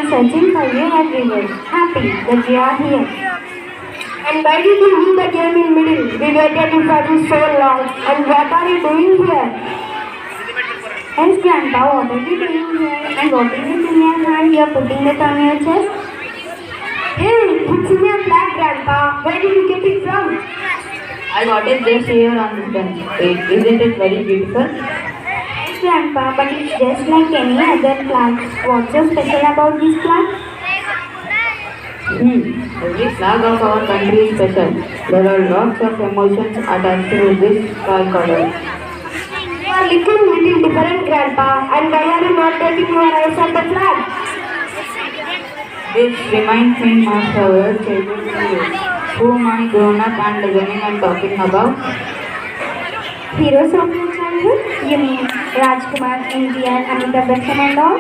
were searching for you everywhere, happy that you are here. And why did you leave the game in middle? We waited for you so long. And what are you doing here? Yes, Grandpa, what are you doing here? And what is it in your hand? You are putting it on your chest? Hey, it's in your flag, Grandpa. Where did you get it from? I got it just here on this bench. Isn't it very beautiful? Yes, Grandpa, but it's just like any other flag. What's so special about this flag? Every flag of our country is special. There are lots of emotions attached to this flag color. You are looking little different, Grandpa. And why are you not taking your eyes on the flag? This reminds me of my favorite childhood heroes, whom I grown up and listening and talking about. Heroes of your childhood? You mean Rajkumar, NTR, Amitabh Bachchan and all?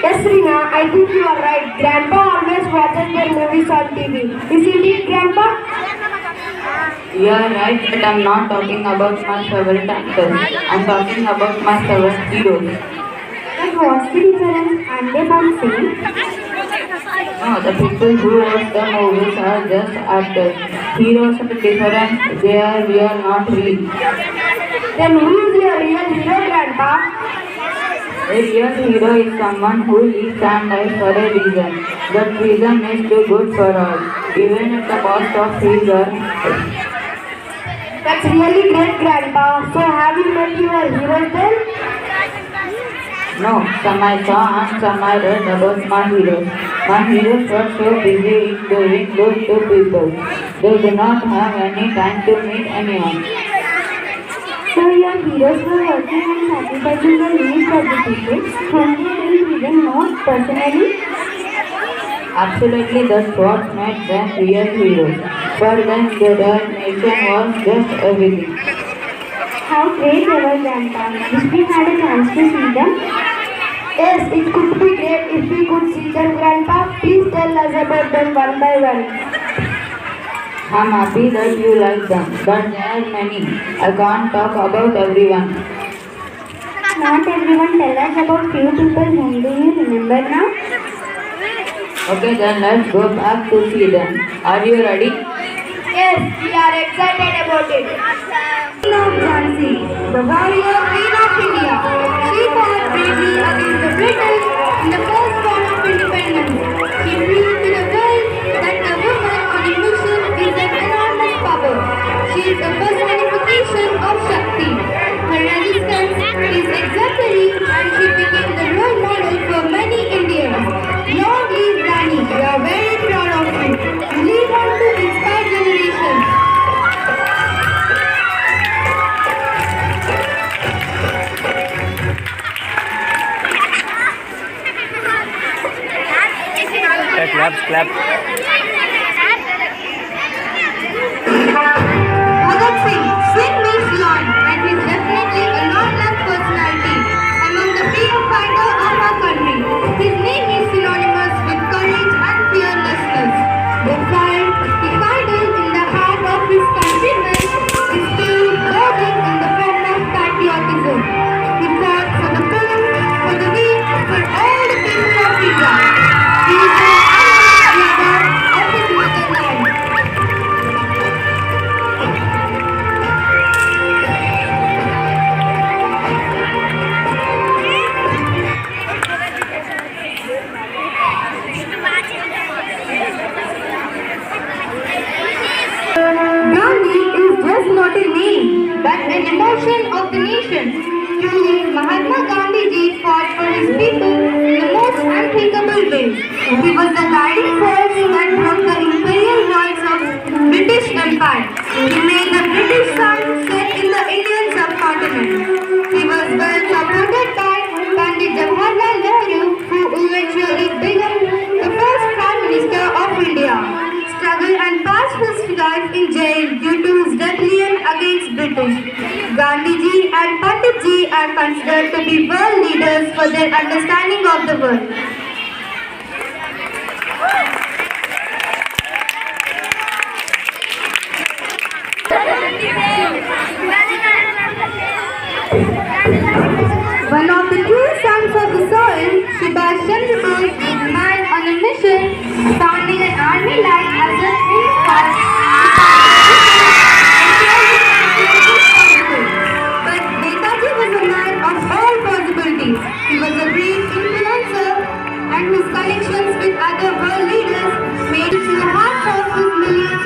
Yes, Rina, I think you are right. Grandpa always watches their movies on TV. Isn't it, Grandpa? You are right, but I'm not talking about my favorite actors. I'm talking about my favorite heroes. But what's the difference? Aren't they both same? No, the people who watch the movies are just actors. Heroes are different. They are real, not real. Then who is your real hero, Grandpa? A real hero is someone who lives and dies for a reason. That reason is to good for all, even at the cost of his or her. That's really great, Grandpa. So have you met your heroes then? No, some I saw and some I read about my heroes. My heroes were so busy in doing good to people. They do not have any time to meet anyone. So your heroes were working on sacrificing the needs of the people whom they didn't even know personally? Absolutely, that's what made them real heroes. For them, their nation was just everything. How great they were, Grandpa. Wish we had a chance to see them. Yes, it could be great if we could see them, Grandpa. Please tell us about them one by one. I'm happy that you like them, but there are many. I can't talk about everyone. Not everyone tell us about few people whom do you remember now? Okay, then let's go back to see them. Are you ready? Yes, we are excited about it. Queen of Jhansi, the warrior Queen of India. She fought bravely against the British in the first war of independence. She proved to the world that a woman on a mission is an enormous power. She is the personification of Shakti. Her resistance is exemplary and she became the role model for many Indians. Long live Rani, we are very proud of you. You live on to inspire generations. Clap. Bhagat Singh, Singh means lion, and he's definitely a long-lived personality among the freedom fighter of our country. His name is synonymous with courage and fearlessness. He fighted in the heart of his countrymen, his still burning in the form of patriotism. He fought for the poor, for the weak, for all the people of India. He is an unmatched leader of his motherland. Gandhi is just not a name, but an emotion of the nation. Truly, Mahatma Gandhi ji fought for his people in the most unthinkable way. He was the guiding force that broke the imperial walls of British Empire. He made the British sun set in the Indian subcontinent. He was well supported by Pandit Jawaharlal Nehru, who eventually became the first Prime Minister of India. Struggled and passed his life in jail due to his rebellion against British. Gandhiji and Panditji are considered to be world leaders for their understanding of the world. One of the true sons of the soil, Subhash Chandra Bose, the hearts of his millions